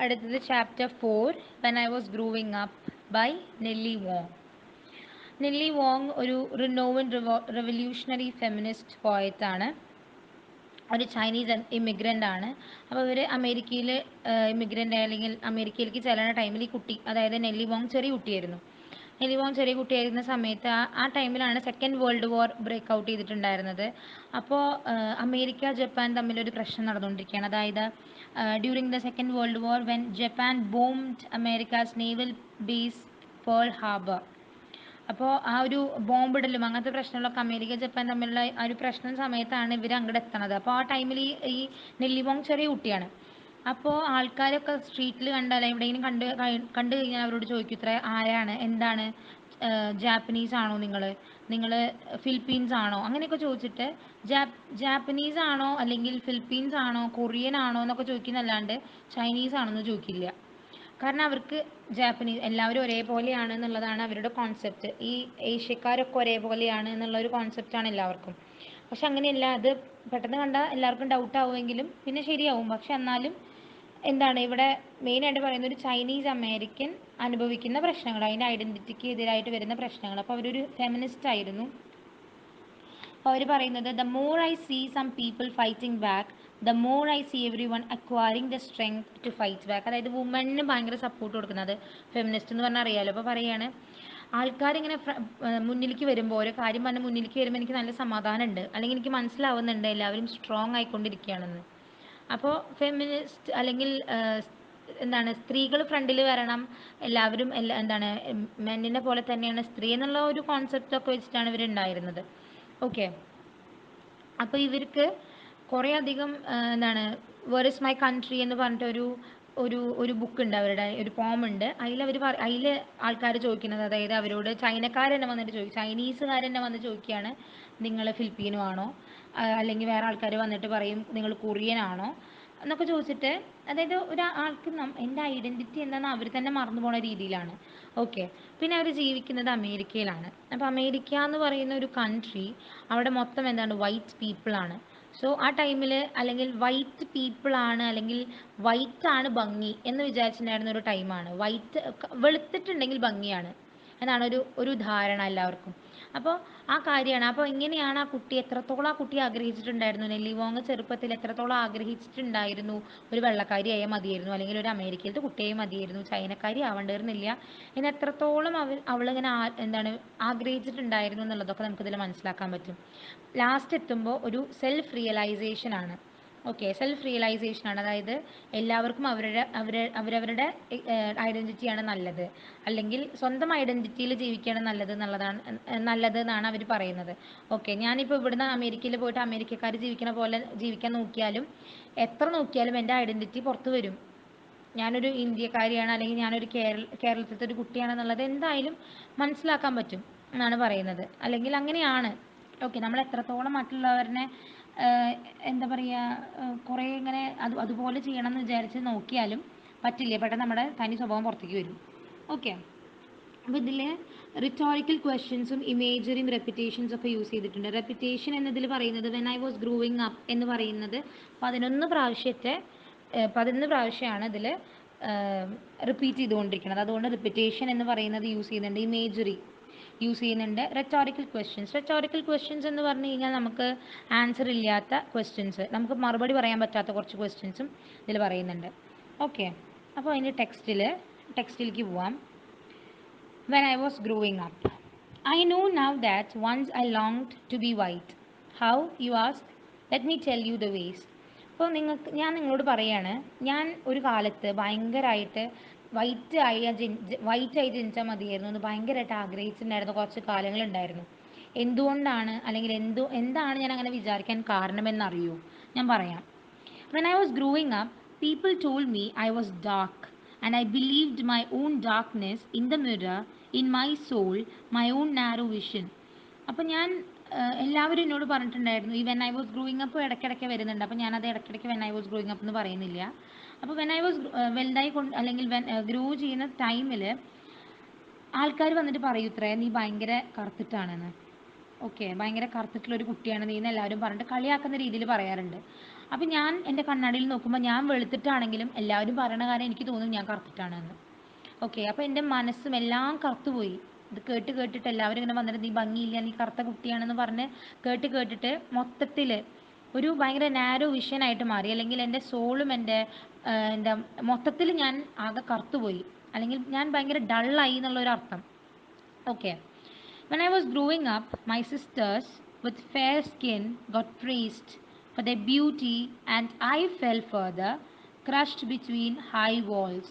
അടുത്തത് chapter 4 when I was growing up by Nelly Wong. Nelly Wong ഒരു renowned revolutionary feminist പോയറ്റാണ്. ഒരു Chinese immigrant ആണ്. അപ്പോൾ ഇവർ അമേരിക്കയിൽ ഇമിഗ്രൻ്റ് അല്ലെങ്കിൽ അമേരിക്കയിലേക്ക് ചെല്ലുന്ന ടൈമിൽ ഈ കുട്ടി, അതായത് നെല്ലി വോങ് ചെറിയ കുട്ടിയായിരുന്നു. നെല്ലി വോങ് ചെറിയ കുട്ടിയായിരുന്ന സമയത്ത് ആ ടൈമിലാണ് second world war break out ചെയ്തിട്ടുണ്ടായിരുന്നത്. അപ്പോൾ അമേരിക്ക ജപ്പാൻ തമ്മിലൊരു പ്രശ്നം നടന്നുകൊണ്ടിരിക്കുകയാണ്. അതായത് during the second world war when Japan bombed America's naval base Pearl Harbor. അപ്പോൾ ആ ഒരു ബോംബിടലും അങ്ങനത്തെ പ്രശ്നങ്ങളൊക്കെ അമേരിക്ക ജപ്പാൻ തമ്മിലുള്ള ആ ഒരു പ്രശ്നം സമയത്താണ് ഇവർ അങ്ങോട്ട് എത്തണത്. അപ്പോൾ ആ ടൈമിൽ ഈ നെല്ലി വോങ് ചെറിയ കുട്ടിയാണ്. അപ്പോൾ ആൾക്കാരൊക്കെ സ്ട്രീറ്റിൽ കണ്ടാൽ എവിടെയെങ്കിലും കണ്ടു കഴിഞ്ഞാൽ അവരോട് ചോദിക്കും, ഇത്ര ആരാണ്, എന്താണ്, ജാപ്പനീസ് ആണോ, നിങ്ങൾ ഫിലിപ്പീൻസ് ആണോ, അങ്ങനെയൊക്കെ ചോദിച്ചിട്ട് ജാപ്പനീസ് ആണോ അല്ലെങ്കിൽ ഫിലിപ്പീൻസ് ആണോ കൊറിയൻ ആണോ എന്നൊക്കെ ചോദിക്കുന്നല്ലാണ്ട് ചൈനീസ് ആണോ എന്ന് ചോദിക്കില്ല. കാരണം അവർക്ക് ജാപ്പനീസ് എല്ലാവരും ഒരേപോലെയാണ് എന്നുള്ളതാണ് അവരുടെ കോൺസെപ്റ്റ്. ഈ ഏഷ്യക്കാരൊക്കെ ഒരേപോലെയാണ് എന്നുള്ളൊരു കോൺസെപ്റ്റാണ് എല്ലാവർക്കും. പക്ഷെ അങ്ങനെയല്ല. അത് പെട്ടെന്ന് കണ്ടാൽ എല്ലാവർക്കും ഡൗട്ട് ആവുമെങ്കിലും പിന്നെ ശരിയാവും. പക്ഷെ എന്നാലും എന്താണ് ഇവിടെ മെയിനായിട്ട് പറയുന്നത്, ഒരു ചൈനീസ് അമേരിക്കൻ അനുഭവിക്കുന്ന പ്രശ്നങ്ങൾ, അതിൻ്റെ ഐഡൻറ്റിറ്റിക്ക് എതിരായിട്ട് വരുന്ന പ്രശ്നങ്ങൾ. അപ്പോൾ അവരൊരു ഫെമിനിസ്റ്റ് ആയിരുന്നു. അപ്പോൾ അവർ പറയുന്നത്, the more I see some people fighting back the more I see everyone acquiring the strength to fight back. അതായത് വുമണിന് ഭയങ്കര സപ്പോർട്ട് കൊടുക്കുന്നത് ഫെമിനിസ്റ്റ് എന്ന് പറഞ്ഞാൽ അറിയാമല്ലോ. അപ്പോൾ പറയുകയാണ്, ആൾക്കാരിങ്ങനെ മുന്നിലേക്ക് വരുമ്പോൾ, ഓരോ കാര്യം പറഞ്ഞ് മുന്നിലേക്ക് വരുമ്പോൾ എനിക്ക് നല്ല സമാധാനമുണ്ട്, അല്ലെങ്കിൽ എനിക്ക് മനസ്സിലാവുന്നുണ്ട് എല്ലാവരും സ്ട്രോങ് ആയിക്കൊണ്ടിരിക്കുകയാണെന്ന്. അപ്പോൾ ഫെമിനിസ്റ്റ് അല്ലെങ്കിൽ എന്താണ്, സ്ത്രീകൾ ഫ്രണ്ടിൽ വരണം, എല്ലാവരും എന്താണ് മെന്നിനെ പോലെ തന്നെയാണ് സ്ത്രീ എന്നുള്ള ഒരു കോൺസെപ്റ്റൊക്കെ വെച്ചിട്ടാണ് ഇവരുണ്ടായിരുന്നത്. ഓക്കെ. അപ്പോൾ ഇവർക്ക് കുറേ അധികം എന്താണ് വേർ ഇസ് മൈ കൺട്രി എന്ന് പറഞ്ഞിട്ട് ഒരു ഒരു ഒരു ബുക്ക് ഉണ്ട്, അവരുടെ ഒരു പോമുണ്ട്. അതിൽ ആൾക്കാർ ചോദിക്കുന്നത്, അതായത് അവരോട് ചൈനക്കാരെന്നെ വന്നിട്ട് ചോദിക്കും, ചൈനീസുകാരെന്നെ വന്ന് ചോദിക്കുകയാണ്, നിങ്ങൾ ഫിലിപ്പീനോ ആണോ, അല്ലെങ്കിൽ വേറെ ആൾക്കാർ വന്നിട്ട് പറയും നിങ്ങൾ കൊറിയൻ ആണോ എന്നൊക്കെ ചോദിച്ചിട്ട്, അതായത് ഒരാൾക്ക് എൻ്റെ ഐഡൻറ്റിറ്റി എന്താണെന്ന് അവർ തന്നെ മറന്നു പോണ രീതിയിലാണ്. ഓക്കെ. പിന്നെ അവർ ജീവിക്കുന്നത് അമേരിക്കയിലാണ്. അപ്പോൾ അമേരിക്ക എന്ന് പറയുന്ന ഒരു കൺട്രി, അവിടെ മൊത്തം എന്താണ് വൈറ്റ് പീപ്പിളാണ്. സോ ആ ടൈമിൽ അല്ലെങ്കിൽ വൈറ്റ് പീപ്പിളാണ് അല്ലെങ്കിൽ വൈറ്റാണ് ഭംഗി എന്ന് വിചാരിച്ചിട്ടുണ്ടായിരുന്ന ഒരു ടൈമാണ്. വെളുത്തിട്ടുണ്ടെങ്കിൽ ഭംഗിയാണ് എന്നാണ് ഒരു ധാരണ എല്ലാവർക്കും. അപ്പോൾ ആ കാര്യമാണ്. അപ്പോൾ ഇങ്ങനെയാണ് ആ കുട്ടി, എത്രത്തോളം ആ കുട്ടി ആഗ്രഹിച്ചിട്ടുണ്ടായിരുന്നു, നെല്ലി വോങ് ചെറുപ്പത്തിൽ എത്രത്തോളം ആഗ്രഹിച്ചിട്ടുണ്ടായിരുന്നു ഒരു വെള്ളക്കാരിയായാൽ മതിയായിരുന്നു, അല്ലെങ്കിൽ ഒരു അമേരിക്കയിലത്തെ കുട്ടിയായി മതിയായിരുന്നു, ചൈനക്കാരി ആവേണ്ടിയിരുന്നില്ല എന്ന് എത്രത്തോളം അവളിങ്ങനെ എന്താണ് ആഗ്രഹിച്ചിട്ടുണ്ടായിരുന്നു എന്നുള്ളതൊക്കെ നമുക്കിതിൽ മനസ്സിലാക്കാൻ പറ്റും. ലാസ്റ്റ് എത്തുമ്പോൾ ഒരു സെൽഫ് റിയലൈസേഷൻ ആണ്. ഓക്കെ, സെൽഫ് റിയലൈസേഷൻ ആണ്. അതായത് എല്ലാവർക്കും അവരവരുടെ ഐഡൻറ്റിറ്റിയാണ് നല്ലത്, അല്ലെങ്കിൽ സ്വന്തം ഐഡൻറ്റിറ്റിയിൽ ജീവിക്കുകയാണ് നല്ലത് എന്നാണ് അവർ പറയുന്നത്. ഓക്കെ, ഞാനിപ്പോൾ ഇവിടുന്ന് അമേരിക്കയിൽ പോയിട്ട് അമേരിക്കക്കാർ ജീവിക്കണ പോലെ ജീവിക്കാൻ നോക്കിയാലും എത്ര നോക്കിയാലും എൻ്റെ ഐഡൻറ്റിറ്റി പുറത്ത് വരും. ഞാനൊരു ഇന്ത്യക്കാരിയാണ് അല്ലെങ്കിൽ ഞാനൊരു കേരളത്തിലത്തെ ഒരു കുട്ടിയാണെന്നുള്ളത് എന്തായാലും മനസ്സിലാക്കാൻ പറ്റും എന്നാണ് പറയുന്നത്. അല്ലെങ്കിൽ അങ്ങനെയാണ്. ഓക്കെ, നമ്മൾ എത്രത്തോളം മറ്റുള്ളവരെ എന്താ പറയുക, കുറേ ഇങ്ങനെ അതുപോലെ ചെയ്യണം എന്ന് വിചാരിച്ച് നോക്കിയാലും പറ്റില്ല. പെട്ടെന്ന് നമ്മുടെ തനി സ്വഭാവം പുറത്തേക്ക് വരും. ഓക്കെ. അപ്പോൾ ഇതിൽ റിറ്റോറിക്കൽ ക്വസ്റ്റ്യൻസും ഇമേജറിയും റെപ്പിറ്റേഷൻസും ഒക്കെ യൂസ് ചെയ്തിട്ടുണ്ട്. റെപ്പിറ്റേഷൻ എന്നതിൽ പറയുന്നത് when I was growing up എന്ന് പറയുന്നത് 11 പ്രാവശ്യമാണ് ഇതിൽ റിപ്പീറ്റ് ചെയ്തുകൊണ്ടിരിക്കുന്നത്. അതുകൊണ്ട് റിപ്പിറ്റേഷൻ എന്ന് പറയുന്നത് യൂസ് ചെയ്യുന്നുണ്ട്. ഇമേജറി യൂസ് ചെയ്യുന്നുണ്ട്. റെറ്റോറിക്കൽ ക്വസ്റ്റ്യൻസ് എന്ന് പറഞ്ഞു കഴിഞ്ഞാൽ നമുക്ക് ആൻസർ ഇല്ലാത്ത ക്വസ്റ്റ്യൻസ്, നമുക്ക് മറുപടി പറയാൻ പറ്റാത്ത കുറച്ച് ക്വസ്റ്റ്യൻസും ഇതിൽ പറയുന്നുണ്ട്. ഓക്കെ. അപ്പോൾ അതിൻ്റെ ടെക്സ്റ്റിലേക്ക് പോവാം. When I was growing up, I know now that once I longed to be white. How, you ask? Let me tell you the ways. അപ്പോൾ ഞാൻ നിങ്ങളോട് പറയാണ്, ഞാൻ ഒരു കാലത്ത് ഭയങ്കരമായിട്ട് വൈറ്റായി ജനിച്ചാൽ മതിയായിരുന്നു എന്ന് ഭയങ്കരമായിട്ട് ആഗ്രഹിച്ചിട്ടുണ്ടായിരുന്ന കുറച്ച് കാലങ്ങളുണ്ടായിരുന്നു. എന്തുകൊണ്ടാണ്, അല്ലെങ്കിൽ എന്താണ് ഞാൻ അങ്ങനെ വിചാരിക്കാൻ കാരണമെന്നറിയോ? ഞാൻ പറയാം. When I was growing up, people told me I was dark, and I believed my own darkness in the mirror, in my soul, my own narrow vision. അപ്പോൾ എല്ലാവരും എന്നോട് പറഞ്ഞിട്ടുണ്ടായിരുന്നു, ഈ when I was growing up ഇടയ്ക്കിടയ്ക്ക് വരുന്നുണ്ട്. അപ്പോൾ ഞാനത് ഇടയ്ക്കിടയ്ക്ക് when I was growing up എന്ന് പറയുന്നില്ല. അപ്പോൾ വെൻ ഐ വാസ് വലുതായി അല്ലെങ്കിൽ ഗ്രോ ചെയ്യുന്ന ടൈമിൽ ആൾക്കാർ വന്നിട്ട് പറയൂ, ഇത്രേ നീ ഭയങ്കര കറുത്തിട്ടാണെന്ന്. ഓക്കെ, ഭയങ്കര കറുത്തിട്ടുള്ളൊരു കുട്ടിയാണ് നീ എന്ന് എല്ലാവരും പറഞ്ഞിട്ട് കളിയാക്കുന്ന രീതിയിൽ പറയാറുണ്ട്. അപ്പം ഞാൻ എൻ്റെ കണ്ണാടിയിൽ നോക്കുമ്പോൾ ഞാൻ വെളുത്തിട്ടാണെങ്കിലും എല്ലാവരും പറയണ കാര്യം എനിക്ക് തോന്നും ഞാൻ കറുത്തിട്ടാണെന്ന്. ഓക്കെ, അപ്പോൾ എൻ്റെ മനസ്സും എല്ലാം കറുത്തുപോയി. ഇത് കേട്ട് കേട്ടിട്ട് എല്ലാവരും ഇങ്ങനെ വന്നിട്ട് നീ ഭംഗിയില്ല, നീ കറുത്ത കുട്ടിയാണെന്ന് പറഞ്ഞ് കേട്ട് കേട്ടിട്ട് മൊത്തത്തിൽ ഒരു ഭയങ്കര നാരോ വിഷനായിട്ട് മാറി. അല്ലെങ്കിൽ എൻ്റെ സോളും എൻ്റെ എന്താ മൊത്തത്തിൽ ഞാൻ ആകെ കറുത്തുപോയി, അല്ലെങ്കിൽ ഞാൻ ഭയങ്കര ഡള്ളായി എന്നുള്ളൊരർത്ഥം. Okay. When I was growing up, my sisters with fair skin got praised for their beauty, and I fell further, crushed between high walls.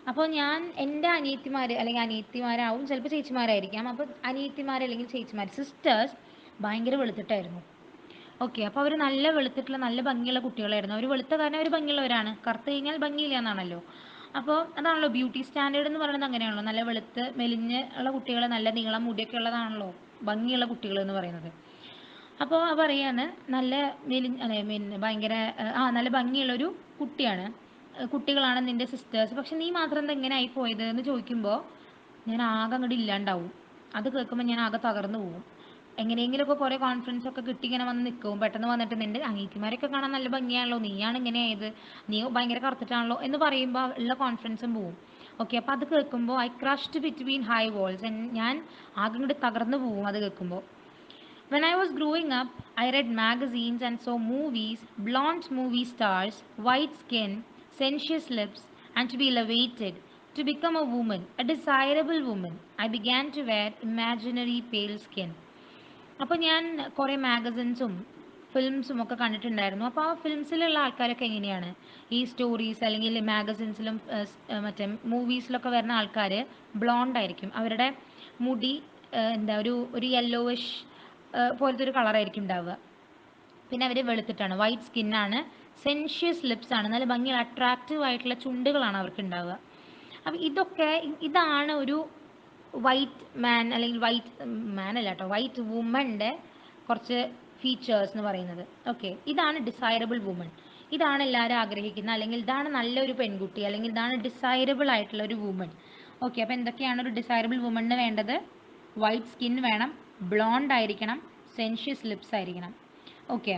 അപ്പോൾ ഞാൻ എൻ്റെ അനിയത്തിമാർ അല്ലെങ്കിൽ അനിയത്തിമാരാവും, ചിലപ്പോൾ ചേച്ചിമാരായിരിക്കാം. അപ്പോൾ അനിയത്തിമാർ അല്ലെങ്കിൽ ചേച്ചിമാർ സിസ്റ്റേഴ്സ് ഭയങ്കര വെളുത്തിട്ടായിരുന്നു. ഓക്കെ, അപ്പോൾ അവർ നല്ല വെളുത്തിട്ടുള്ള നല്ല ഭംഗിയുള്ള കുട്ടികളായിരുന്നു. അവർ വെളുത്ത കാരണം അവർ ഭംഗിയുള്ളവരാണ്, കറുത്ത് കഴിഞ്ഞാൽ ഭംഗിയില്ല എന്നാണല്ലോ. അപ്പോൾ അതാണല്ലോ ബ്യൂട്ടി സ്റ്റാൻഡേർഡ് എന്ന് പറയുന്നത്, അങ്ങനെയാണല്ലോ. നല്ല വെളുത്ത് മെലിഞ്ഞ് ഉള്ള കുട്ടികൾ, നല്ല നീളം മുടിയൊക്കെ ഉള്ളതാണല്ലോ ഭംഗിയുള്ള കുട്ടികൾ എന്ന് പറയുന്നത്. അപ്പോൾ പറയാണ് നല്ല ഭയങ്കര നല്ല ഭംഗിയുള്ളൊരു കുട്ടിയാണ്, കുട്ടികളാണ് നിൻ്റെ സിസ്റ്റേഴ്സ്, പക്ഷെ നീ മാത്രം എന്താ ഇങ്ങനെ ആയി പോയത് എന്ന് ചോദിക്കുമ്പോൾ ഞാൻ ആകെ അങ്ങോട്ട് ഇല്ലാണ്ടാവും. അത് കേൾക്കുമ്പോൾ ഞാൻ ആകെ തകർന്നു പോകും. എങ്ങനെയെങ്കിലുമൊക്കെ കുറേ കോൺഫിഡൻസ് ഒക്കെ കിട്ടി ഇങ്ങനെ വന്ന് നിൽക്കും. പെട്ടെന്ന് വന്നിട്ട് നിൻ്റെ അനിയത്തിമാരൊക്കെ കാണാൻ നല്ല ഭംഗിയാണല്ലോ, നീയാണ് ഇങ്ങനെ ആയത്, നീ ഭയങ്കര കറുത്തിട്ടാണല്ലോ എന്ന് പറയുമ്പോൾ ഉള്ള കോൺഫിഡൻസും പോവും. ഓക്കെ, അപ്പോൾ അത് കേൾക്കുമ്പോൾ I crushed between high walls, ഞാൻ ആകെ ഇങ്ങോട്ട് തകർന്നു പോവും അത് കേൾക്കുമ്പോൾ. When I was growing up, I read magazines and saw movies, blonde movie stars, white skin, sensuous lips, and to be elevated, to become a woman, a desirable woman, I began to wear imaginary pale skin. അപ്പോൾ ഞാൻ കുറേ മാഗസിൻസും ഫിലിംസും ഒക്കെ കണ്ടിട്ടുണ്ടായിരുന്നു. അപ്പോൾ ആ ഫിലിംസിലുള്ള ആൾക്കാരൊക്കെ എങ്ങനെയാണ്, ഈ സ്റ്റോറീസ് അല്ലെങ്കിൽ മാഗസിൻസിലും മറ്റേ മൂവീസിലൊക്കെ വരുന്ന ആൾക്കാർ ബ്ലോണ്ടായിരിക്കും. അവരുടെ മുടി എന്താ ഒരു യെല്ലോയിഷ് പോലത്തെ ഒരു കളറായിരിക്കും ഉണ്ടാവുക. പിന്നെ അവർ വെളുത്തിട്ടാണ്, വൈറ്റ് സ്കിന്നാണ്, സെൻഷ്യസ് ലിപ്സ് ആണ്, നല്ല ഭംഗിയുള്ള അട്രാക്റ്റീവ് ആയിട്ടുള്ള ചുണ്ടുകളാണ് അവർക്ക് ഉണ്ടാവുക. അപ്പോൾ ഇതാണ് ഒരു വൈറ്റ് മാൻ അല്ലെങ്കിൽ വൈറ്റ് മാൻ അല്ല കേട്ടോ, വൈറ്റ് വുമൻ്റെ കുറച്ച് ഫീച്ചേഴ്സ് എന്ന് പറയുന്നത്. ഓക്കെ, ഇതാണ് ഡിസൈറബിൾ വുമൺ, ഇതാണ് എല്ലാവരും ആഗ്രഹിക്കുന്നത്, അല്ലെങ്കിൽ ഇതാണ് നല്ലൊരു പെൺകുട്ടി, അല്ലെങ്കിൽ ഇതാണ് ഡിസൈറബിൾ ആയിട്ടുള്ള ഒരു വുമൺ. ഓക്കെ, അപ്പോൾ എന്തൊക്കെയാണ് ഒരു ഡിസൈറബിൾ വുമണിന് വേണ്ടത്? വൈറ്റ് സ്കിൻ വേണം, ബ്ലോണ്ട് ആയിരിക്കണം, സെൻഷ്യസ് ലിപ്സ് ആയിരിക്കണം. Okay.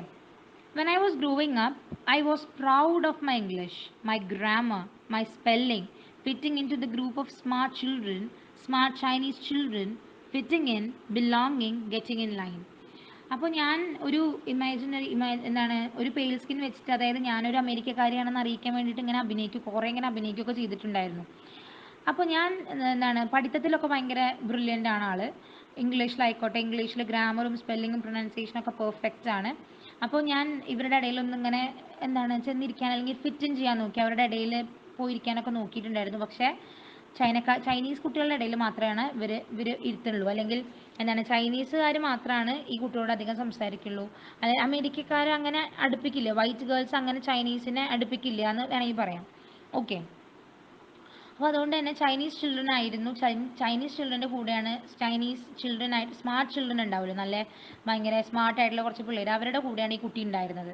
When I was growing up, I was proud of my English, my grammar, my spelling, fitting into the group of smart children, smart Chinese children, fitting in, belonging, getting in line. അപ്പോൾ ഞാൻ ഒരു എന്താണ് ഒരു pale skin വെച്ചിട്ട്, അതായത് ഞാനൊരു അമേരിക്കക്കാരിയാണെന്ന് അറിയിക്കാൻ വേണ്ടിയിട്ട് ഇങ്ങനെ കുറേ ഇങ്ങനെ അഭിനയിക്കുകയൊക്കെ ചെയ്തിട്ടുണ്ടായിരുന്നു. അപ്പോൾ ഞാൻ എന്താണ് പഠിത്തത്തിലൊക്കെ ഭയങ്കര ബ്രില്യൻ്റ് ആണ് ആൾ. ഇംഗ്ലീഷിലായിക്കോട്ടെ, ഇംഗ്ലീഷിൽ ഗ്രാമറും സ്പെല്ലിങ്ങും പ്രൊനൗൺസിയേഷനൊക്കെ പെർഫെക്റ്റ് ആണ്. അപ്പോൾ ഞാൻ ഇവരുടെ ഇടയിലൊന്നും ഇങ്ങനെ ചെന്നിരിക്കാൻ അല്ലെങ്കിൽ ഫിറ്റ് ഇൻ ചെയ്യാൻ നോക്കി, അവരുടെ ഇടയിൽ പോയിരിക്കാനൊക്കെ നോക്കിയിട്ടുണ്ടായിരുന്നു. പക്ഷേ ചൈനീസ് കുട്ടികളുടെ ഇടയിൽ മാത്രമാണ് ഇവർ ഇരുത്തുള്ളൂ, അല്ലെങ്കിൽ ചൈനീസുകാർ മാത്രമാണ് ഈ കുട്ടികളോട് അധികം സംസാരിക്കുള്ളൂ. അല്ലെങ്കിൽ അമേരിക്കക്കാർ അങ്ങനെ അടുപ്പിക്കില്ല, വൈറ്റ് ഗേൾസ് അങ്ങനെ ചൈനീസിനെ അടുപ്പിക്കില്ല എന്ന് വേണമെങ്കിൽ പറയാം. ഓക്കെ, അപ്പോൾ അതുകൊണ്ട് തന്നെ ചൈനീസ് ചിൽഡ്രൻ്റെ കൂടെയാണ് ചൈനീസ് ചിൽഡ്രൻ ആയിട്ട് സ്മാർട്ട് ചിൽഡ്രൻ ഉണ്ടാവില്ല, നല്ല ഭയങ്കര സ്മാർട്ടായിട്ടുള്ള കുറച്ച് പിള്ളേർ, അവരുടെ കൂടെയാണ് ഈ കുട്ടി ഉണ്ടായിരുന്നത്.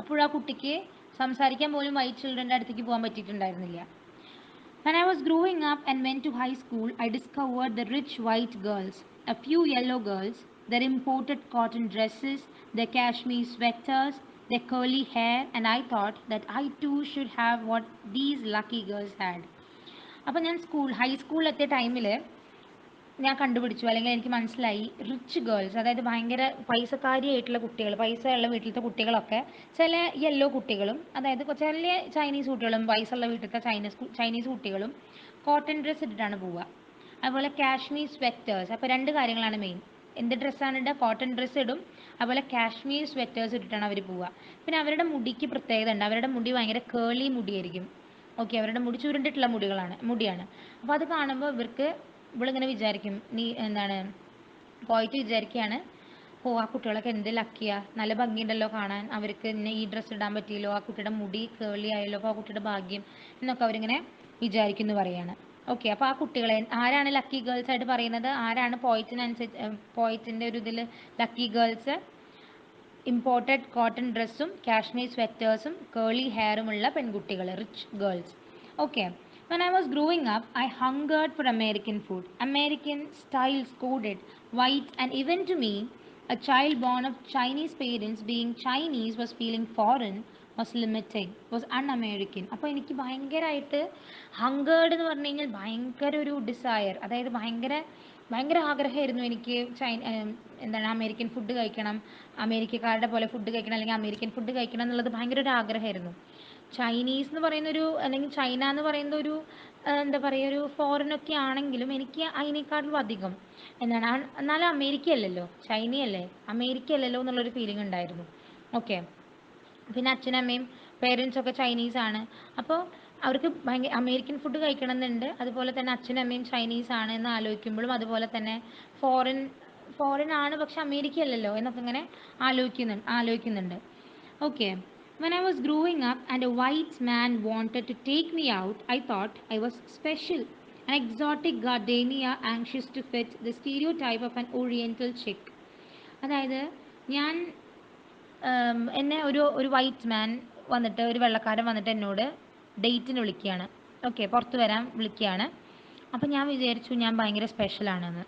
അപ്പോൾ ആ കുട്ടിക്ക് സംസാരിക്കാൻ പോലും വൈറ്റ് ചിൽഡ്രൻ്റെ അടുത്തേക്ക് പോകാൻ പറ്റിയിട്ടുണ്ടായിരുന്നില്ല. When I was growing up and went to high school, I discovered the rich white girls, a few yellow girls, their imported cotton dresses, their cashmere sweaters, their curly hair, and I thought that I too should have what these lucky girls had. അപ്പോൾ ഞാൻ ഹൈസ്കൂളിലെത്തിയ ടൈമിൽ ഞാൻ കണ്ടുപിടിച്ചു, അല്ലെങ്കിൽ എനിക്ക് മനസ്സിലായി, rich girls, അതായത് ഭയങ്കര പൈസക്കാരിയായിട്ടുള്ള കുട്ടികൾ, പൈസ ഉള്ള വീട്ടിലത്തെ കുട്ടികളൊക്കെ, ചില യെല്ലോ കുട്ടികളും, അതായത് ചില ചൈനീസ് കുട്ടികളും, പൈസ ഉള്ള വീട്ടിലത്തെ ചൈനീസ് കുട്ടികളും കോട്ടൺ ഡ്രസ്സ് ഇട്ടിട്ടാണ് പോവുക. അതുപോലെ കാശ്മീർ സ്വെറ്റേഴ്സ്. അപ്പോൾ രണ്ട് കാര്യങ്ങളാണ് മെയിൻ. എന്ത് ഡ്രസ്സാണ് ഇടുക? കോട്ടൺ ഡ്രസ്സ് ഇടും. അതുപോലെ കാശ്മീർ സ്വെറ്റേഴ്സ് ഇട്ടിട്ടാണ് അവർ പോവുക. പിന്നെ അവരുടെ മുടിക്ക് പ്രത്യേകത ഉണ്ട്, അവരുടെ മുടി ഭയങ്കര കേളി മുടിയായിരിക്കും. ഓക്കെ, അവരുടെ മുടി ചുരുണ്ടിട്ടുള്ള മുടിയാണ്. അപ്പോൾ അത് കാണുമ്പോൾ ഇവളിങ്ങനെ വിചാരിക്കും, പോയിട്ട് വിചാരിക്കുകയാണ്, ആ കുട്ടികളൊക്കെ എന്ത് ലക്കിയാ, നല്ല ഭംഗിയുണ്ടല്ലോ കാണാൻ, അവർക്ക് ഇന്നെ ഈ ഡ്രസ്സ് ഇടാൻ പറ്റിയല്ലോ, ആ കുട്ടിയുടെ മുടി കേളി ആയല്ലോ, അപ്പോൾ ആ കുട്ടിയുടെ ഭാഗ്യം എന്നൊക്കെ അവരിങ്ങനെ വിചാരിക്കുന്നു പറയാണ്. ഓക്കെ, അപ്പോൾ ആ കുട്ടികളെ ആരാണ് ലക്കി ഗേൾസ് ആയിട്ട് പറയുന്നത്? ആരാണ് പോയിറ്റിൻ്റെ ഒരു ഇതിൽ ലക്കി ഗേൾസ്? ഇമ്പോർട്ടഡ് കോട്ടൺ ഡ്രസ്സും കാശ്മീർ സ്വെറ്റേഴ്സും കേളി ഹെയറുമുള്ള പെൺകുട്ടികൾ, rich girls. Okay. When I was growing up, I hungered for American food, American styles coded, white, and even to me, a child born of Chinese parents, being Chinese was feeling foreign, was limited, was un-American. അപ്പോൾ എനിക്ക് ഭയങ്കരമായിട്ട് ഹങ്കേർഡ് എന്ന് പറഞ്ഞു കഴിഞ്ഞാൽ ഭയങ്കര ഒരു desire, അതായത് ഭയങ്കര ഭയങ്കര ആഗ്രഹമായിരുന്നു എനിക്ക് എന്താണ് അമേരിക്കൻ ഫുഡ് കഴിക്കണം, അമേരിക്കക്കാരുടെ പോലെ ഫുഡ് കഴിക്കണം, അല്ലെങ്കിൽ അമേരിക്കൻ ഫുഡ് കഴിക്കണം എന്നുള്ളത് ഭയങ്കര ഒരു ആഗ്രഹമായിരുന്നു. ചൈനീസ് എന്ന് പറയുന്നൊരു, അല്ലെങ്കിൽ ചൈന എന്ന് പറയുന്ന ഒരു എന്താ പറയുക, ഒരു ഫോറിനൊക്കെ ആണെങ്കിലും എനിക്ക് അതിനേക്കാളും അധികം എന്താണ് എന്നാലും അമേരിക്ക അല്ലല്ലോ, ചൈനയല്ലേ, അമേരിക്ക അല്ലല്ലോ എന്നുള്ളൊരു ഫീലിംഗ് ഉണ്ടായിരുന്നു. ഓക്കെ. പിന്നെ അച്ഛനും അമ്മയും പേരൻസൊക്കെ ചൈനീസാണ്. അപ്പോൾ അവർക്ക് ഭയങ്കര അമേരിക്കൻ ഫുഡ് കഴിക്കണം എന്നുണ്ട്. അതുപോലെ തന്നെ അച്ഛനും അമ്മയും ചൈനീസ് ആണ് എന്ന് ആലോചിക്കുമ്പോഴും, അതുപോലെ തന്നെ ഫോറിൻ ഫോറിൻ ആണ് പക്ഷെ അമേരിക്ക അല്ലല്ലോ എന്നൊക്കെ ഇങ്ങനെ ആലോചിക്കുന്നുണ്ട്. Okay. When I was growing up and a white man wanted to take me out, I thought I was special. An exotic gardenia anxious to fit the stereotype of an oriental chick. അതായത് ഞാൻ എന്നെ ഒരു ഒരു white മാൻ വന്നിട്ട്, ഒരു വെള്ളക്കാരൻ വന്നിട്ട് എന്നോട് ഡേറ്റിന് വിളിക്കുകയാണ്. ഓക്കെ, പുറത്ത് വരാൻ വിളിക്കുകയാണ്. അപ്പോൾ ഞാൻ വിചാരിച്ചു ഞാൻ ഭയങ്കര സ്പെഷ്യലാണെന്ന്.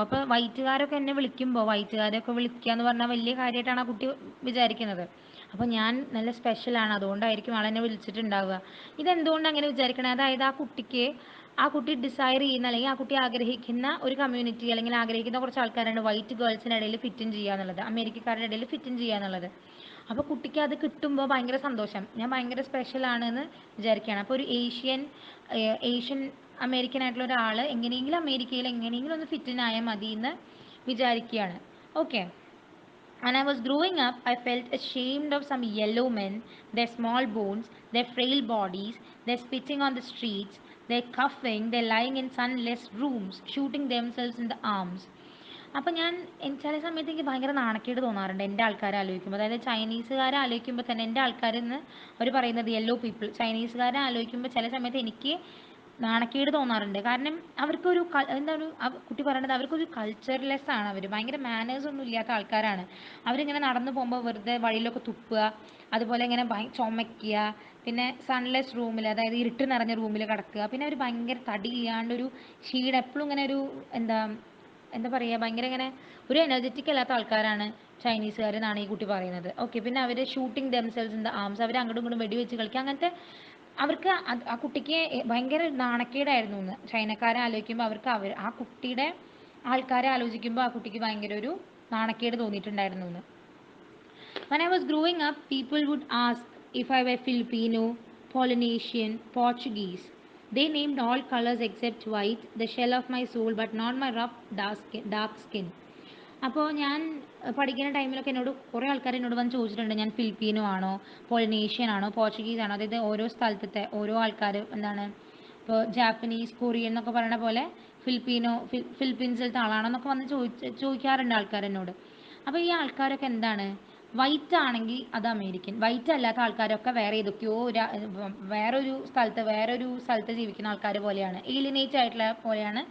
അപ്പോൾ വൈറ്റുകാരൊക്കെ എന്നെ വിളിക്കുമ്പോൾ, വൈറ്റുകാരൊക്കെ വിളിക്കുക എന്ന് പറഞ്ഞാൽ വലിയ കാര്യമായിട്ടാണ് ആ കുട്ടി വിചാരിക്കുന്നത്. അപ്പോൾ ഞാൻ നല്ല സ്പെഷ്യലാണ്, അതുകൊണ്ടായിരിക്കും ആളെന്നെ വിളിച്ചിട്ടുണ്ടാവുക. ഇതെന്തുകൊണ്ട് അങ്ങനെ വിചാരിക്കണേ? അതായത് ആ കുട്ടി ഡിസയർ ചെയ്യുന്ന, അല്ലെങ്കിൽ ആ കുട്ടി ആഗ്രഹിക്കുന്ന ഒരു കമ്മ്യൂണിറ്റി, അല്ലെങ്കിൽ ആഗ്രഹിക്കുന്ന കുറച്ച് ആൾക്കാരാണ് വൈറ്റ് ഗേൾസിനിടയിൽ ഫിറ്റ് ഇൻ ചെയ്യുക എന്നുള്ളത്, അമേരിക്കക്കാരുടെ ഇടയിൽ ഫിറ്റ് ഇൻ ചെയ്യുക എന്നുള്ളത്. അപ്പോൾ കുട്ടിക്ക് അത് കിട്ടുമ്പോൾ ഭയങ്കര സന്തോഷം, ഞാൻ ഭയങ്കര സ്പെഷ്യലാണെന്ന് വിചാരിക്കുകയാണ്. അപ്പോൾ ഒരു ഏഷ്യൻ അമേരിക്കൻ ആയിട്ടുള്ള ഒരാൾ എങ്ങനെയെങ്കിലും അമേരിക്കയിൽ എങ്ങനെയെങ്കിലും ഒന്ന് ഫിറ്റ് ഇൻ ആയാൽ മതി എന്ന് വിചാരിക്കുകയാണ്. Okay. When I was growing up, I felt ashamed of some yellow men, their small bones, their frail bodies, their spitting on the streets, their coughing, their lying in sunless rooms, shooting themselves in the arms. അപ്പോൾ ചില സമയത്ത് എനിക്ക് ഭയങ്കര നാണക്കേട് തോന്നാറുണ്ട് എൻ്റെ ആൾക്കാരെ ആലോചിക്കുമ്പോൾ. അതായത് ചൈനീസുകാരെ ആലോചിക്കുമ്പോൾ തന്നെ, എൻ്റെ ആൾക്കാരെന്ന് അവർ പറയുന്നത് യെല്ലോ പീപ്പിൾ, ചൈനീസുകാരെ ആലോചിക്കുമ്പോൾ ചില സമയത്ത് എനിക്ക് നാണക്കേട് തോന്നാറുണ്ട്. കാരണം അവർക്കൊരു എന്താണ് കുട്ടി പറയണത്, അവർക്കൊരു കൾച്ചർലെസ് ആണ്. അവർ ഭയങ്കര മാനേഴ്സ് ഒന്നും ഇല്ലാത്ത ആൾക്കാരാണ്. അവരിങ്ങനെ നടന്നു പോകുമ്പോൾ വെറുതെ വഴിയിലൊക്കെ തുപ്പുക, അതുപോലെ ഇങ്ങനെ ചുമയ്ക്കുക, പിന്നെ സൺലെസ് റൂമിൽ, അതായത് ഇരുട്ട് നിറഞ്ഞ റൂമിൽ കിടക്കുക. പിന്നെ അവർ ഭയങ്കര തടിയില്ലാണ്ടൊരു ക്ഷീണം, എപ്പോഴും ഇങ്ങനെ ഒരു എന്താ എന്താ പറയുക, ഭയങ്കര ഇങ്ങനെ ഒരു എനർജറ്റിക് അല്ലാത്ത ആൾക്കാരാണ് ചൈനീസുകാർ എന്നാണ് ഈ കുട്ടി പറയുന്നത്. ഓക്കെ. പിന്നെ അവർ shooting damsels in the arms, അവർ അങ്ങോട്ടും ഇങ്ങോട്ടും വെടിവെച്ച് കളിക്കുക. അങ്ങനത്തെ അവർക്ക് ആ കുട്ടിക്ക് ഭയങ്കര നാണക്കേടായിരുന്നു എന്ന്. ചൈനക്കാരെ ആലോചിക്കുമ്പോൾ അവർക്ക് ആ കുട്ടിയുടെ ആൾക്കാരെ ആലോചിക്കുമ്പോൾ ആ കുട്ടിക്ക് ഭയങ്കര ഒരു നാണക്കേട് തോന്നിയിട്ടുണ്ടായിരുന്നു എന്ന്. When I was growing up, people would ask if I were Filipino, Polynesian, Portuguese. They named all colors except white, the shell of my soul, but not my rough dark skin. അപ്പോൾ ഞാൻ പഠിക്കുന്ന ടൈമിലൊക്കെ എന്നോട് കുറേ ആൾക്കാർ എന്നോട് വന്ന് ചോദിച്ചിട്ടുണ്ട്, ഞാൻ ഫിലിപ്പീനോ ആണോ, പോളിനേഷ്യൻ ആണോ, പോർച്ചുഗീസ് ആണോ. അതായത് ഓരോ സ്ഥലത്തെ ഓരോ ആൾക്കാർ എന്താണ്, ഇപ്പോൾ ജാപ്പനീസ്, കൊറിയൻ എന്നൊക്കെ പറയുന്ന പോലെ ഫിലിപ്പീൻസിലത്തെ ആളാണോ എന്നൊക്കെ വന്ന് ചോദിക്കാറുണ്ട് ആൾക്കാർ എന്നോട്. അപ്പോൾ ഈ ആൾക്കാരൊക്കെ എന്താണ്, വൈറ്റ് ആണെങ്കിൽ അത് അമേരിക്കൻ, വൈറ്റ് അല്ലാത്ത ആൾക്കാരൊക്കെ വേറെ ഏതൊക്കെയോ വേറൊരു സ്ഥലത്ത് ജീവിക്കുന്ന ആൾക്കാർ പോലെയാണ്, ഏലിയനേറ്റ് ആയിട്ടുള്ള പോലെയാണ്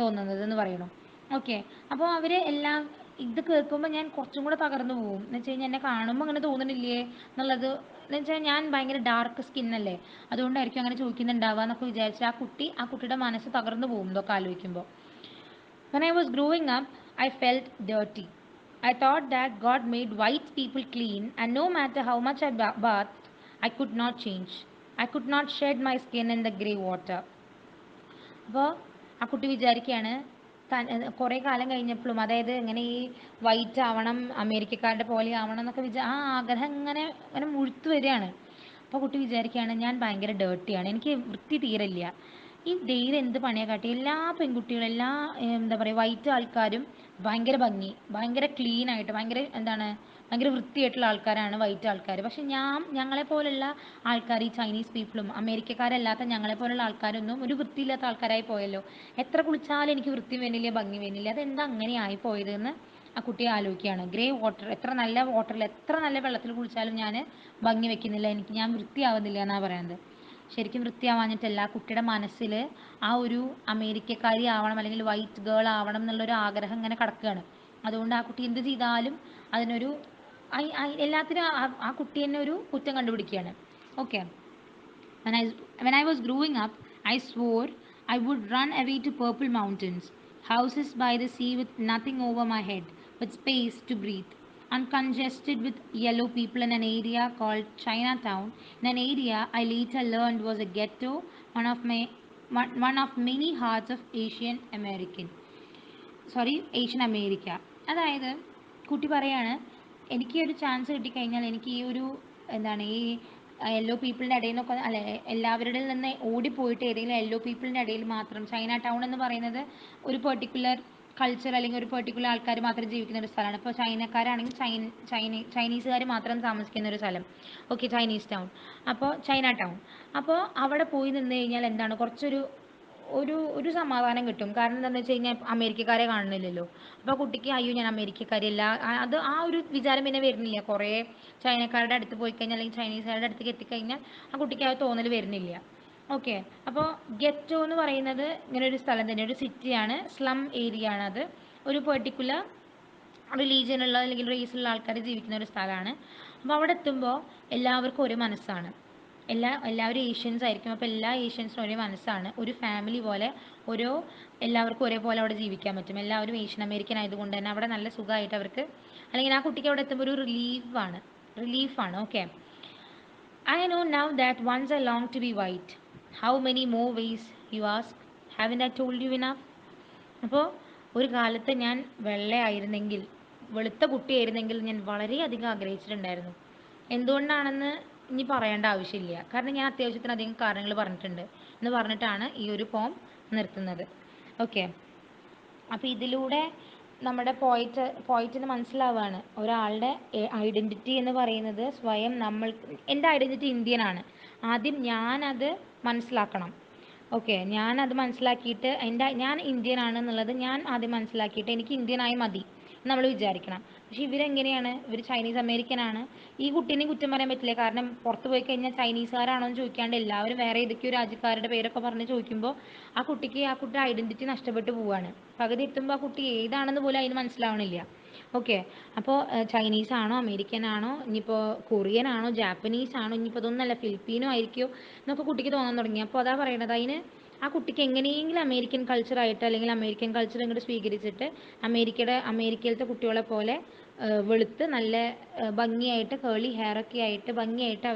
തോന്നുന്നത് എന്ന് പറയണം. ഓക്കെ. അപ്പോൾ അവർ എല്ലാം ഇത് കേൾക്കുമ്പോൾ ഞാൻ കുറച്ചും കൂടെ തകർന്നു പോകും. എന്ന് വെച്ച് കഴിഞ്ഞാൽ എന്നെ കാണുമ്പോൾ അങ്ങനെ തോന്നണില്ലേ എന്നുള്ളത്. എന്ന് വെച്ചാൽ ഞാൻ ഭയങ്കര ഡാർക്ക് സ്കിന്നല്ലേ, അതുകൊണ്ടായിരിക്കും അങ്ങനെ ചോദിക്കുന്നുണ്ടാവുക എന്നൊക്കെ വിചാരിച്ച് ആ കുട്ടിയുടെ മനസ്സ് തകർന്നു പോകും ഇതൊക്കെ ആലോചിക്കുമ്പോൾ. When I was growing up, I felt dirty. I thought that God made white people clean, and no matter how much I bathed, I could not change. I could not shed my skin in the grey water. അപ്പോൾ ആ കുട്ടി വിചാരിക്കുകയാണ് കുറേ കാലം കഴിഞ്ഞപ്പോഴും, അതായത് ഇങ്ങനെ ഈ white ആവണം, അമേരിക്കക്കാരുടെ പോലെ ആവണം എന്നൊക്കെ ആ ആഗ്രഹം ഇങ്ങനെ ഇങ്ങനെ മുഴുത്തു വരികയാണ്. അപ്പോൾ കുട്ടി വിചാരിക്കുകയാണ് ഞാൻ ഭയങ്കര ഡേർട്ടിയാണ്, എനിക്ക് വൃത്തി തീരില്ല. ഈ ഡെയിലി എന്ത് പണിയാണ് കാട്ടി, എല്ലാ പെൺകുട്ടികളും എല്ലാ എന്താ പറയുക വൈറ്റ് ആൾക്കാരും ഭയങ്കര ഭംഗി, ഭയങ്കര ക്ലീൻ ആയിട്ട്, ഭയങ്കര വൃത്തിയായിട്ടുള്ള ആൾക്കാരാണ് വൈറ്റ് ആൾക്കാർ. പക്ഷെ ഞങ്ങളെപ്പോലുള്ള ആൾക്കാർ, ഈ ചൈനീസ് പീപ്പിളും അമേരിക്കക്കാരല്ലാത്ത ഞങ്ങളെപ്പോലുള്ള ആൾക്കാരൊന്നും ഒരു വൃത്തിയില്ലാത്ത ആൾക്കാരായി പോയല്ലോ. എത്ര കുളിച്ചാലും എനിക്ക് വൃത്തി വരുന്നില്ല, ഭംഗി വരുന്നില്ല, അതെന്താ അങ്ങനെ ആയിപ്പോയതെന്ന് ആ കുട്ടി ആലോചിക്കുകയാണ്. ഗ്രേ വാട്ടർ, എത്ര നല്ല വാട്ടറിൽ, എത്ര നല്ല വെള്ളത്തിൽ കുളിച്ചാലും ഞാൻ ഭംഗി വെക്കുന്നില്ല, ഞാൻ വൃത്തിയാവുന്നില്ല എന്നാണ് പറയുന്നത്. ശരിക്കും വൃത്തിയാവാഞ്ഞിട്ടല്ല, ആ കുട്ടിയുടെ മനസ്സിൽ ആ ഒരു അമേരിക്കക്കാരി ആവണം, അല്ലെങ്കിൽ വൈറ്റ് ഗേൾ ആവണം എന്നുള്ളൊരു ആഗ്രഹം ഇങ്ങനെ കിടക്കുകയാണ്. അതുകൊണ്ട് ആ കുട്ടി എന്ത് ചെയ്താലും അതിനൊരു എല്ലാത്തിനും ആ കുട്ടി തന്നെ ഒരു കുറ്റം കണ്ടുപിടിക്കുകയാണ്. Okay. When I was growing up, I swore I would run away to purple mountains, houses by the sea with nothing over my head but space to breathe. uncongested with yellow people in an area called Chinatown, in an area I later learned was a ghetto, one of many hearts of Asian America. അതായത് കുട്ടി പറയാണ്, എനിക്ക് ഒരു chance കിട്ടിക്കഴിഞ്ഞാൽ എനിക്ക് ഈ ഒരു എന്താണ് ഈ യെല്ലോ പീപ്പിളിൻ്റെ ഇടയിൽ നിന്നൊക്കെ അല്ലെ എല്ലാവരുടെ നിന്ന് ഓടിപ്പോയിട്ട് ഏതെങ്കിലും യെല്ലോ പീപ്പിളിൻ്റെ ഇടയിൽ മാത്രം, ചൈന ടൗൺ എന്ന് പറയുന്നത് ഒരു പെർട്ടിക്കുലർ കൾച്ചർ അല്ലെങ്കിൽ ഒരു പെർട്ടിക്കുലർ ആൾക്കാർ മാത്രം ജീവിക്കുന്ന ഒരു സ്ഥലമാണ്. ഇപ്പോൾ ചൈനക്കാരാണെങ്കിൽ ചൈനീസുകാർ മാത്രം താമസിക്കുന്ന ഒരു സ്ഥലം, ഓക്കെ, ചൈനീസ് ടൗൺ, അപ്പോൾ ചൈന ടൗൺ. അപ്പോൾ അവിടെ പോയി നിന്ന് കഴിഞ്ഞാൽ എന്താണ് കുറച്ചൊരു ഒരു ഒരു സമാധാനം കിട്ടും. കാരണം എന്താണെന്ന് വെച്ച് കഴിഞ്ഞാൽ അമേരിക്കക്കാരെ കാണുന്നില്ലല്ലോ. അപ്പോൾ കുട്ടിക്ക് അയ്യോ ഞാൻ അമേരിക്കക്കാരിയല്ല, അത് ആ ഒരു വിചാരം പിന്നെ വരുന്നില്ല. കുറേ ചൈനക്കാരുടെ അടുത്ത് പോയി കഴിഞ്ഞാൽ അല്ലെങ്കിൽ ചൈനീസുകാരുടെ അടുത്തേക്ക് എത്തിക്കഴിഞ്ഞാൽ ആ കുട്ടിക്ക് ആ തോന്നൽ വരുന്നില്ല. ഓക്കെ, അപ്പോൾ ഗെറ്റോ എന്ന് പറയുന്നത് ഇങ്ങനെ ഒരു സ്ഥലം തന്നെ, ഒരു സിറ്റിയാണ്, സ്ലം ഏരിയ ആണ്. അത് ഒരു പെർട്ടിക്കുലർ റിലീജിയനുള്ള അല്ലെങ്കിൽ റേസുള്ള ആൾക്കാർ ജീവിക്കുന്ന ഒരു സ്ഥലമാണ്. അപ്പോൾ അവിടെ എത്തുമ്പോൾ എല്ലാവർക്കും ഒരു മനസ്സാണ്. എല്ലാവരും ഏഷ്യൻസ് ആയിരിക്കും. അപ്പോൾ എല്ലാ ഏഷ്യൻസിനും ഒരേ മനസ്സാണ്. ഒരു ഫാമിലി പോലെ എല്ലാവർക്കും ഒരേപോലെ അവിടെ ജീവിക്കാൻ പറ്റും. എല്ലാവരും ഏഷ്യൻ അമേരിക്കൻ ആയതുകൊണ്ട് തന്നെ അവിടെ നല്ല സുഖമായിട്ട് അവർക്ക്, അല്ലെങ്കിൽ ആ കുട്ടിക്ക് അവിടെ എത്തുമ്പോൾ ഒരു റിലീഫാണ്. Okay, I know now that once I longed to be white. How many more ways, you ask? Haven't I told you enough? അപ്പോൾ ഒരു കാലത്ത് ഞാൻ വെളുത്ത കുട്ടിയായിരുന്നെങ്കിൽ ഞാൻ വളരെയധികം ആഗ്രഹിച്ചിട്ടുണ്ടായിരുന്നു. എന്തുകൊണ്ടാണെന്ന് ഇനി പറയേണ്ട ആവശ്യമില്ല, കാരണം ഞാൻ അത്യാവശ്യത്തിനധികം കാരണങ്ങൾ പറഞ്ഞിട്ടുണ്ട് എന്ന് പറഞ്ഞിട്ടാണ് ഈ ഒരു പോം നിർത്തുന്നത്. ഓക്കെ, അപ്പോൾ ഇതിലൂടെ നമ്മുടെ പോയിന്റിന് മനസ്സിലാവുകയാണ്, ഒരാളുടെ ഐഡൻറ്റിറ്റി എന്ന് പറയുന്നത് സ്വയം എൻ്റെ ഐഡൻറ്റിറ്റി ഇന്ത്യനാണ്, ആദ്യം ഞാനത് മനസ്സിലാക്കണം. ഓക്കെ, ഞാനത് മനസ്സിലാക്കിയിട്ട് ഞാൻ ഇന്ത്യൻ ആണെന്നുള്ളത് ഞാൻ ആദ്യം മനസ്സിലാക്കിയിട്ട് എനിക്ക് ഇന്ത്യനായി മതി നമ്മൾ വിചാരിക്കണം. പക്ഷെ ഇവരെങ്ങനെയാണ്, ഇവർ ചൈനീസ് അമേരിക്കൻ ആണ്. ഈ കുട്ടീനെയും കുറ്റം പറയാൻ പറ്റില്ല, കാരണം പുറത്ത് പോയി കഴിഞ്ഞാൽ ചൈനീസുകാരാണോ എന്ന് ചോദിക്കാണ്ട് എല്ലാവരും വേറെ ഏതൊക്കെയോ രാജ്യക്കാരുടെ പേരൊക്കെ പറഞ്ഞ് ചോദിക്കുമ്പോൾ ആ കുട്ടിയുടെ ഐഡൻറ്റിറ്റി നഷ്ടപ്പെട്ടു പോവുകയാണ്. പകുതി എത്തുമ്പോൾ ആ കുട്ടി ഏതാണെന്ന് പോലും അതിന് മനസ്സിലാവണില്ല. ഓക്കെ, അപ്പോൾ ചൈനീസ് ആണോ, അമേരിക്കൻ ആണോ, ഇനിയിപ്പോൾ കൊറിയൻ ആണോ, ജാപ്പനീസ് ആണോ, ഇനിയിപ്പോൾ അതൊന്നല്ല ഫിലിപ്പീനോ ആയിരിക്കുമോ എന്നൊക്കെ കുട്ടിക്ക് തോന്നാൻ തുടങ്ങി. അപ്പോൾ അതാ പറയണത്, ആ കുട്ടിക്ക് എങ്ങനെയെങ്കിലും അമേരിക്കൻ കൾച്ചറായിട്ട് അല്ലെങ്കിൽ അമേരിക്കൻ കൾച്ചർ ഇങ്ങോട്ട് സ്വീകരിച്ചിട്ട് അമേരിക്കയിലത്തെ കുട്ടികളെ പോലെ വെളുത്ത് നല്ല ഭംഗിയായിട്ട് കേളി ഹെയറൊക്കെ ആയിട്ട് ഭംഗിയായിട്ട്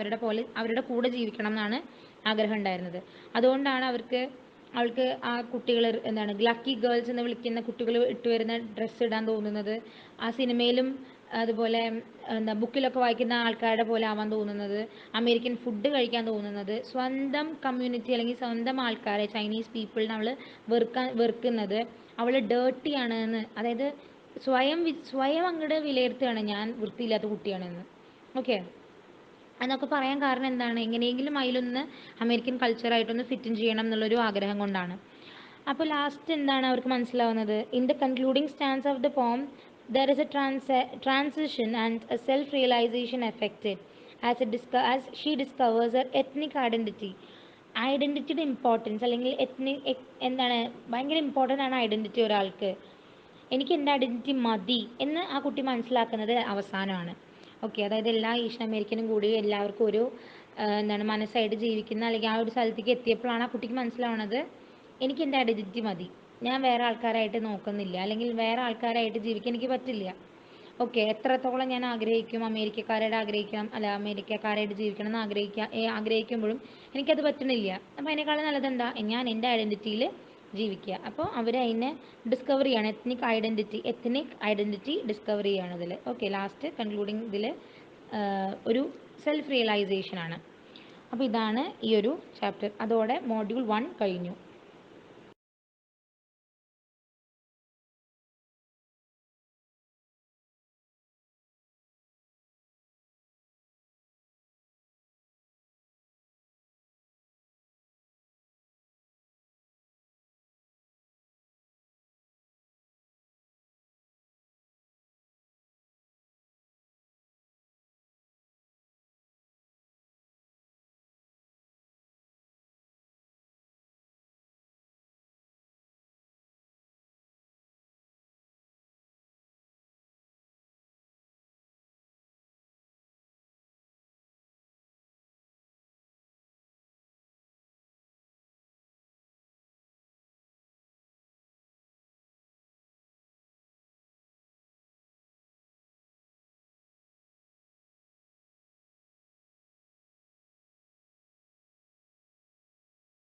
അവരുടെ കൂടെ ജീവിക്കണം എന്നാണ് ആഗ്രഹം ഉണ്ടായിരുന്നത്. അതുകൊണ്ടാണ് അവൾക്ക് ആ കുട്ടികൾ എന്താണ് ലക്കി ഗേൾസ് എന്ന് വിളിക്കുന്ന കുട്ടികൾ ഇട്ടുവരുന്ന ഡ്രസ്സ് ഇടാൻ തോന്നുന്നത്, ആ സിനിമയിലും അതുപോലെ ബുക്കിലൊക്കെ വായിക്കുന്ന ആൾക്കാരുടെ പോലെ ആവാൻ തോന്നുന്നത്, അമേരിക്കൻ ഫുഡ് കഴിക്കാൻ തോന്നുന്നത്, സ്വന്തം കമ്മ്യൂണിറ്റി അല്ലെങ്കിൽ സ്വന്തം ആൾക്കാരെ ചൈനീസ് പീപ്പിളിനെ അവൾ വെറുക്കുന്നത്, അവൾ ഡേർട്ടിയാണ് എന്ന്, അതായത് സ്വയം അങ്ങോട്ട് വിലയിരുത്തുകയാണ് ഞാൻ വൃത്തിയില്ലാത്ത കുട്ടിയാണെന്ന്. ഓക്കെ, എന്നൊക്കെ പറയാൻ കാരണം എന്താണ്, എങ്ങനെയെങ്കിലും അതിലൊന്ന് അമേരിക്കൻ കൾച്ചറായിട്ടൊന്ന് ഫിറ്റ് ചെയ്യണം എന്നുള്ളൊരു ആഗ്രഹം കൊണ്ടാണ്. അപ്പോൾ ലാസ്റ്റ് എന്താണ് അവർക്ക് മനസ്സിലാവുന്നത്, in the concluding stanzas of the poem there is a transition and a self-realization affected as she discovers her ethnic identity. ഐഡൻറ്റിറ്റിയുടെ ഇമ്പോർട്ടൻസ് അല്ലെങ്കിൽ എന്താണ് ഭയങ്കര ഇമ്പോർട്ടൻ്റ് ആണ് ഐഡൻറ്റിറ്റി ഒരാൾക്ക്. എനിക്ക് എൻ്റെ ഐഡൻറ്റിറ്റി മതി എന്ന് ആ കുട്ടി മനസ്സിലാക്കുന്നത് അവസാനമാണ്. ഓക്കെ, അതായത് എല്ലാ ഏഷ്യൻ അമേരിക്കനും കൂടി എല്ലാവർക്കും ഒരു മനസ്സായിട്ട് ജീവിക്കുന്ന അല്ലെങ്കിൽ ആ ഒരു സ്ഥലത്തേക്ക് എത്തിയപ്പോഴാണ് ആ കുട്ടിക്ക് മനസ്സിലാവുന്നത്, എനിക്ക് എൻ്റെ ഐഡൻറ്റിറ്റി മതി, ഞാൻ വേറെ ആൾക്കാരായിട്ട് നോക്കുന്നില്ല അല്ലെങ്കിൽ വേറെ ആൾക്കാരായിട്ട് ജീവിക്കാൻ എനിക്ക് പറ്റില്ല. ഓക്കെ, എത്രത്തോളം ഞാൻ അമേരിക്കക്കാരായിട്ട് ജീവിക്കണം എന്ന് ആഗ്രഹിക്കുമ്പോഴും എനിക്കത് പറ്റുന്നില്ല. അപ്പോൾ അതിനേക്കാളും നല്ലതെന്താ, ഞാൻ എൻ്റെ ഐഡൻറ്റിറ്റിയിൽ ജീവിക്കുക. അപ്പോൾ അവർ അതിനെ ഡിസ്കവർ ചെയ്യാണ്, എത്നിക് ഐഡൻറ്റിറ്റി ഡിസ്കവർ ചെയ്യുകയാണ് ഇതിൽ. ഓക്കെ, ലാസ്റ്റ് കൺക്ലൂഡിങ് ഇതിൽ ഒരു സെൽഫ് റിയലൈസേഷൻ ആണ്. അപ്പോൾ ഇതാണ് ഈ ഒരു ചാപ്റ്റർ. അതോടെ മോഡ്യൂൾ 1 കഴിഞ്ഞു.